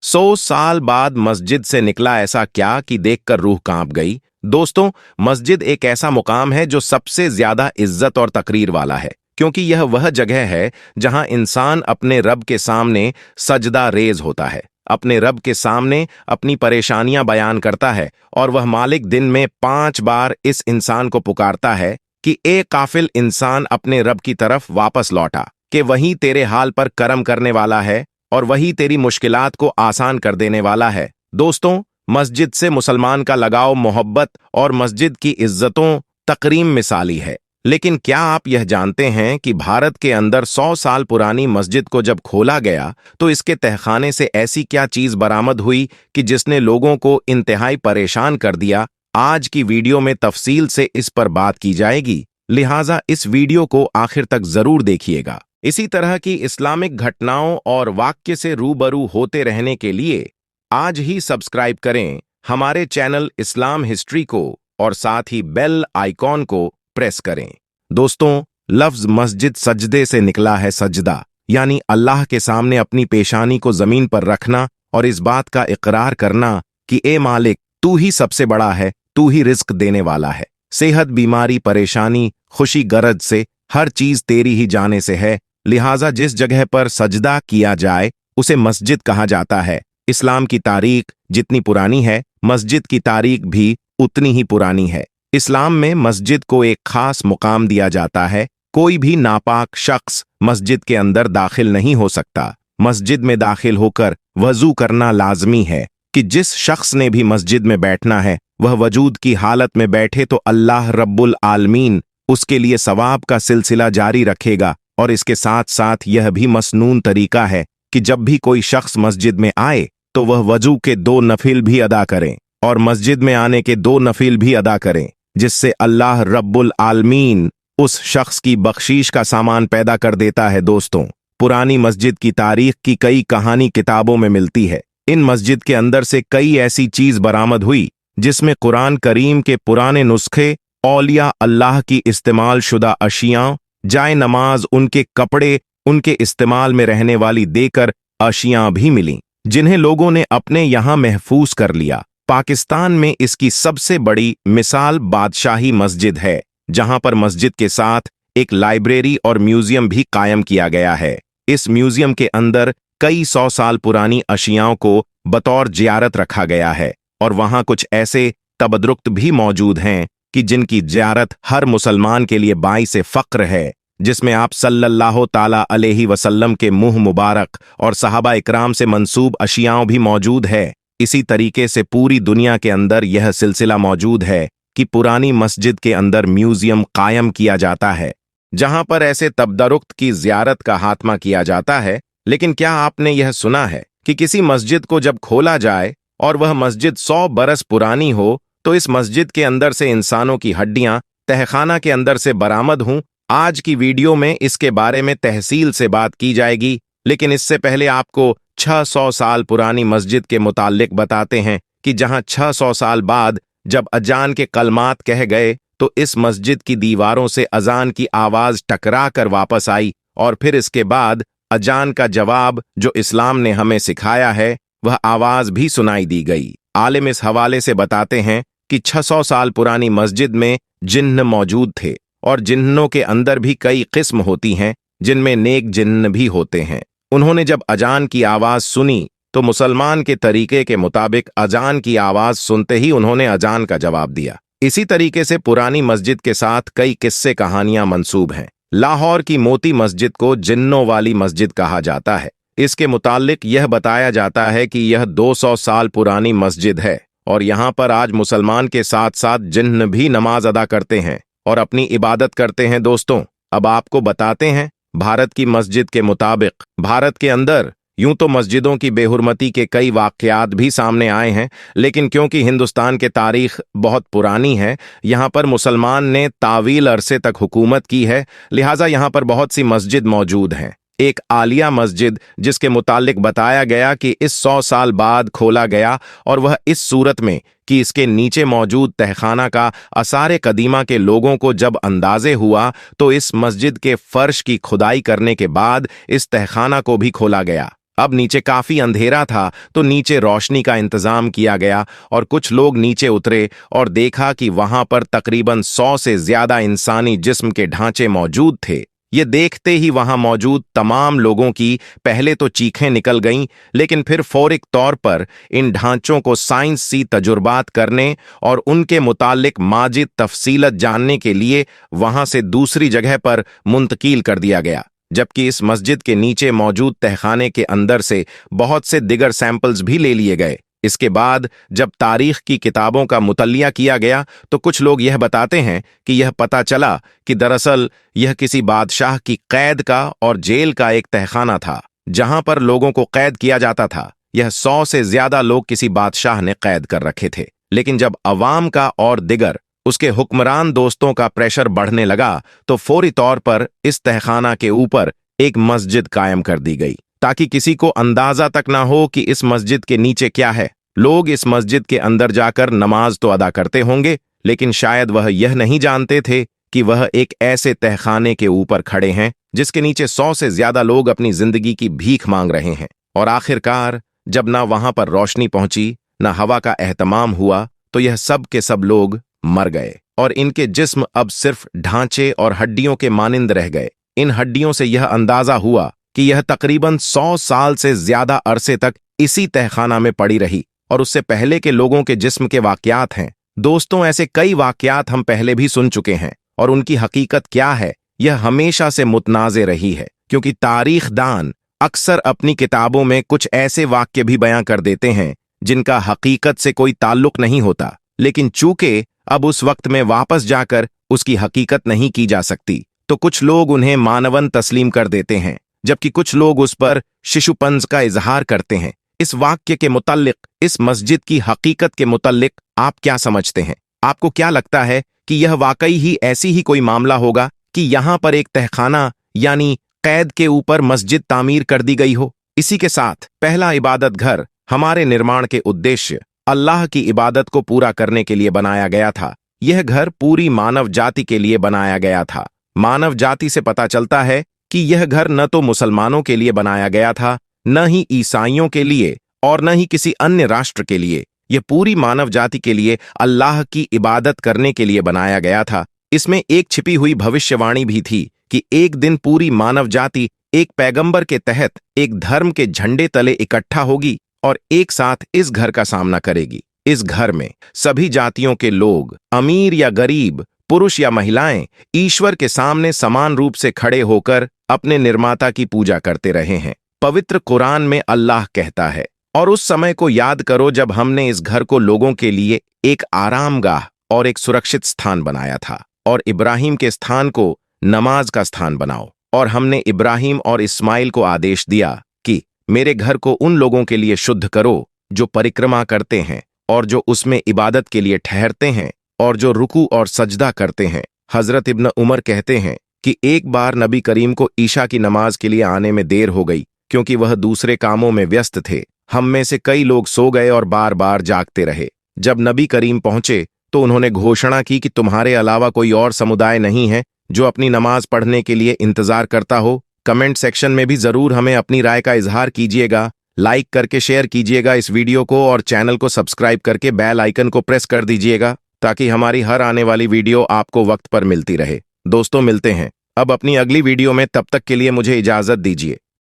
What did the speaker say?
100 साल बाद मस्जिद से निकला ऐसा क्या कि देखकर रूह कांप गई। दोस्तों, मस्जिद एक ऐसा मुकाम है जो सबसे ज्यादा इज्जत और तकरीर वाला है, क्योंकि यह वह जगह है जहां इंसान अपने रब के सामने सजदा रेज होता है, अपने रब के सामने अपनी परेशानियां बयान करता है, और वह मालिक दिन में 5 बार इस इंसान को पुकारता है कि ए काफिल इंसान, अपने रब की तरफ वापस लौटा, कि वही तेरे हाल पर करम करने वाला है और वही तेरी मुश्किलात को आसान कर देने वाला है। दोस्तों, मस्जिद से मुसलमान का लगाव, मोहब्बत और मस्जिद की इज्जतों तकरीम मिसाली है। लेकिन क्या आप यह जानते हैं कि भारत के अंदर 100 साल पुरानी मस्जिद को जब खोला गया तो इसके तहखाने से ऐसी क्या चीज बरामद हुई कि जिसने लोगों को इंतहाई परेशान कर दिया। आज की वीडियो में तफसील से इस पर बात की जाएगी, लिहाजा इस वीडियो को आखिर तक जरूर देखिएगा। इसी तरह की इस्लामिक घटनाओं और वाक्य से रूबरू होते रहने के लिए आज ही सब्सक्राइब करें हमारे चैनल इस्लाम हिस्ट्री को और साथ ही बेल आइकॉन को प्रेस करें। दोस्तों, लफ्ज मस्जिद सजदे से निकला है। सजदा यानी अल्लाह के सामने अपनी पेशानी को जमीन पर रखना और इस बात का इकरार करना कि ए मालिक, तू ही सबसे बड़ा है, तू ही रिज्क देने वाला है। सेहत, बीमारी, परेशानी, खुशी, गरज से हर चीज तेरी ही जाने से है, लिहाजा जिस जगह पर सजदा किया जाए उसे मस्जिद कहा जाता है। इस्लाम की तारीख जितनी पुरानी है, मस्जिद की तारीख भी उतनी ही पुरानी है। इस्लाम में मस्जिद को एक खास मुकाम दिया जाता है। कोई भी नापाक शख्स मस्जिद के अंदर दाखिल नहीं हो सकता। मस्जिद में दाखिल होकर वजू करना लाजमी है कि जिस शख्स ने भी मस्जिद में बैठना है वह वजूद की हालत में बैठे तो अल्लाह रब्बुल आलमीन उसके लिए सवाब का सिलसिला जारी रखेगा। और इसके साथ साथ यह भी मसनून तरीका है कि जब भी कोई शख्स मस्जिद में आए तो वह वजू के 2 नफिल भी अदा करें और मस्जिद में आने के 2 नफिल भी अदा करें, जिससे अल्लाह रब्बुल आलमीन उस शख्स की बख्शीश का सामान पैदा कर देता है। दोस्तों, पुरानी मस्जिद की तारीख की कई कहानी किताबों में मिलती है। इन मस्जिद के अंदर से कई ऐसी चीज बरामद हुई जिसमें कुरान करीम के पुराने नुस्खे, औलिया अल्लाह की इस्तेमाल शुदा अशियां, जाए नमाज, उनके कपड़े, उनके इस्तेमाल में रहने वाली देकर अशियां भी मिलीं, जिन्हें लोगों ने अपने यहां महफूज कर लिया। पाकिस्तान में इसकी सबसे बड़ी मिसाल बादशाही मस्जिद है, जहां पर मस्जिद के साथ एक लाइब्रेरी और म्यूजियम भी कायम किया गया है। इस म्यूजियम के अंदर कई 100 साल पुरानी अशियाओं को बतौर जियारत रखा गया है और वहां कुछ ऐसे तबदरुक्त भी मौजूद हैं कि जिनकी जियारत हर मुसलमान के लिए बाइसे फक्र है, जिसमें आप सल्लल्लाहु ताला अलैहि वसल्लम के मुंह मुबारक और सहाबा इकराम से मंसूब अशियाओं भी मौजूद है। इसी तरीके से पूरी दुनिया के अंदर यह सिलसिला मौजूद है कि पुरानी मस्जिद के अंदर म्यूजियम कायम किया जाता है, जहां पर ऐसे तबदरुक्त की जियारत का हातमा किया जाता है। लेकिन क्या आपने यह सुना है कि किसी मस्जिद को जब खोला जाए और वह मस्जिद 100 बरस पुरानी हो तो इस मस्जिद के अंदर से इंसानों की हड्डियां तहखाना के अंदर से बरामद हों? आज की वीडियो में इसके बारे में तहसील से बात की जाएगी, लेकिन इससे पहले आपको 600 साल पुरानी मस्जिद के मुताल्लिक बताते हैं कि जहां 600 साल बाद जब अजान के कलमात कह गए तो इस मस्जिद की दीवारों से अजान की आवाज टकरा कर वापस आई और फिर इसके बाद अजान का जवाब जो इस्लाम ने हमें सिखाया है वह आवाज भी सुनाई दी गई। आलिम इस हवाले से बताते हैं कि 600 साल पुरानी मस्जिद में जिन्न मौजूद थे और जिन्नों के अंदर भी कई किस्म होती हैं, जिनमें नेक जिन्न भी होते हैं। उन्होंने जब अजान की आवाज सुनी तो मुसलमान के तरीके के मुताबिक अजान की आवाज सुनते ही उन्होंने अजान का जवाब दिया। इसी तरीके से पुरानी मस्जिद के साथ कई किस्से कहानियां मंसूब हैं। लाहौर की मोती मस्जिद को जिन्नों वाली मस्जिद कहा जाता है। इसके मुताल्लिक यह बताया जाता है कि यह 200 साल पुरानी मस्जिद है और यहाँ पर आज मुसलमान के साथ साथ जिन्न भी नमाज अदा करते हैं और अपनी इबादत करते हैं। दोस्तों, अब आपको बताते हैं भारत की मस्जिद के मुताबिक भारत के अंदर यूं तो मस्जिदों की बेहुरमती के कई वाक़यात भी सामने आए हैं, लेकिन क्योंकि हिंदुस्तान की तारीख बहुत पुरानी है, यहाँ पर मुसलमान ने तावील अरसे तक हुकूमत की है, लिहाजा यहाँ पर बहुत सी मस्जिद मौजूद हैं। एक आलिया मस्जिद जिसके मुतालिक बताया गया कि इस 100 साल बाद खोला गया और वह इस सूरत में कि इसके नीचे मौजूद तहखाना का आसार कदीमा के लोगों को जब अंदाजे हुआ तो इस मस्जिद के फर्श की खुदाई करने के बाद इस तहखाना को भी खोला गया। अब नीचे काफी अंधेरा था, तो नीचे रोशनी का इंतजाम किया गया और कुछ लोग नीचे उतरे और देखा कि वहां पर तकरीबन 100 से ज्यादा इंसानी जिस्म के ढांचे मौजूद थे। ये देखते ही वहां मौजूद तमाम लोगों की पहले तो चीखें निकल गईं, लेकिन फिर फौरी तौर पर इन ढांचों को साइंसी तजुर्बात करने और उनके मुतालिक माजिद तफसीलत जानने के लिए वहां से दूसरी जगह पर मुंतकील कर दिया गया। जबकि इस मस्जिद के नीचे मौजूद तहखाने के अंदर से बहुत से दिगर सैंपल्स भी ले लिए गए। इसके बाद जब तारीख की किताबों का मुतलिया किया गया तो कुछ लोग यह बताते हैं कि यह पता चला कि दरअसल यह किसी बादशाह की कैद का और जेल का एक तहखाना था, जहां पर लोगों को कैद किया जाता था। यह 100 से ज्यादा लोग किसी बादशाह ने कैद कर रखे थे। लेकिन जब अवाम का और दिगर उसके हुक्मरान दोस्तों का प्रेशर बढ़ने लगा तो फौरी तौर पर इस तहखाना के ऊपर एक मस्जिद कायम कर दी गई, ताकि किसी को अंदाजा तक ना हो कि इस मस्जिद के नीचे क्या है। लोग इस मस्जिद के अंदर जाकर नमाज तो अदा करते होंगे, लेकिन शायद वह यह नहीं जानते थे कि वह एक ऐसे तहखाने के ऊपर खड़े हैं जिसके नीचे 100 से ज्यादा लोग अपनी जिंदगी की भीख मांग रहे हैं। और आखिरकार जब ना वहां पर रोशनी पहुंची, ना हवा का एहतमाम हुआ, तो यह सब के सब लोग मर गए और इनके जिस्म अब सिर्फ ढांचे और हड्डियों के मानिंद रह गए। इन हड्डियों से यह अंदाजा हुआ कि यह तकरीबन 100 साल से ज्यादा अरसे तक इसी तहखाना में पड़ी रही और उससे पहले के लोगों के जिस्म के वाकयात हैं। दोस्तों, ऐसे कई वाकयात हम पहले भी सुन चुके हैं और उनकी हकीकत क्या है यह हमेशा से मुतनाज़े रही है, क्योंकि तारीख दान अक्सर अपनी किताबों में कुछ ऐसे वाक्य भी बयां कर देते हैं जिनका हकीकत से कोई ताल्लुक नहीं होता, लेकिन चूंकि अब उस वक्त में वापस जाकर उसकी हकीकत नहीं की जा सकती, तो कुछ लोग उन्हें मानवन तस्लीम कर देते हैं, जबकि कुछ लोग उस पर शिशुपंज का इजहार करते हैं। इस वाक्य के मुतल्लिक, इस मस्जिद की हकीकत के मुतल्लिक आप क्या समझते हैं? आपको क्या लगता है कि यह वाकई ही ऐसी ही कोई मामला होगा कि यहां पर एक तहखाना यानी कैद के ऊपर मस्जिद तामीर कर दी गई हो? इसी के साथ पहला इबादत घर हमारे निर्माण के उद्देश्य अल्लाह की इबादत को पूरा करने के लिए बनाया गया था। यह घर पूरी मानव जाति के लिए बनाया गया था। मानव जाति से पता चलता है कि यह घर न तो मुसलमानों के लिए बनाया गया था, न ही ईसाइयों के लिए और न ही किसी अन्य राष्ट्र के लिए। यह पूरी मानव जाति के लिए अल्लाह की इबादत करने के लिए बनाया गया था। इसमें एक छिपी हुई भविष्यवाणी भी थी कि एक दिन पूरी मानव जाति एक पैगंबर के तहत एक धर्म के झंडे तले इकट्ठा होगी और एक साथ इस घर का सामना करेगी। इस घर में सभी जातियों के लोग, अमीर या गरीब, पुरुष या महिलाएं, ईश्वर के सामने समान रूप से खड़े होकर अपने निर्माता की पूजा करते रहे हैं। पवित्र कुरान में अल्लाह कहता है, और उस समय को याद करो जब हमने इस घर को लोगों के लिए एक आरामगाह और एक सुरक्षित स्थान बनाया था, और इब्राहिम के स्थान को नमाज का स्थान बनाओ। और हमने इब्राहिम और इस्माइल को आदेश दिया कि मेरे घर को उन लोगों के लिए शुद्ध करो जो परिक्रमा करते हैं और जो उसमें इबादत के लिए ठहरते हैं और जो रुकू और सजदा करते हैं। हजरत इब्न उमर कहते हैं कि एक बार नबी करीम को ईशा की नमाज के लिए आने में देर हो गई, क्योंकि वह दूसरे कामों में व्यस्त थे। हम में से कई लोग सो गए और बार बार जागते रहे। जब नबी करीम पहुंचे तो उन्होंने घोषणा की कि तुम्हारे अलावा कोई और समुदाय नहीं है जो अपनी नमाज पढ़ने के लिए इंतजार करता हो। कमेंट सेक्शन में भी जरूर हमें अपनी राय का इजहार कीजिएगा। लाइक करके शेयर कीजिएगा इस वीडियो को और चैनल को सब्सक्राइब करके बेल आइकन को प्रेस कर दीजिएगा, ताकि हमारी हर आने वाली वीडियो आपको वक्त पर मिलती रहे। दोस्तों, मिलते हैं अब अपनी अगली वीडियो में। तब तक के लिए मुझे इजाजत दीजिए।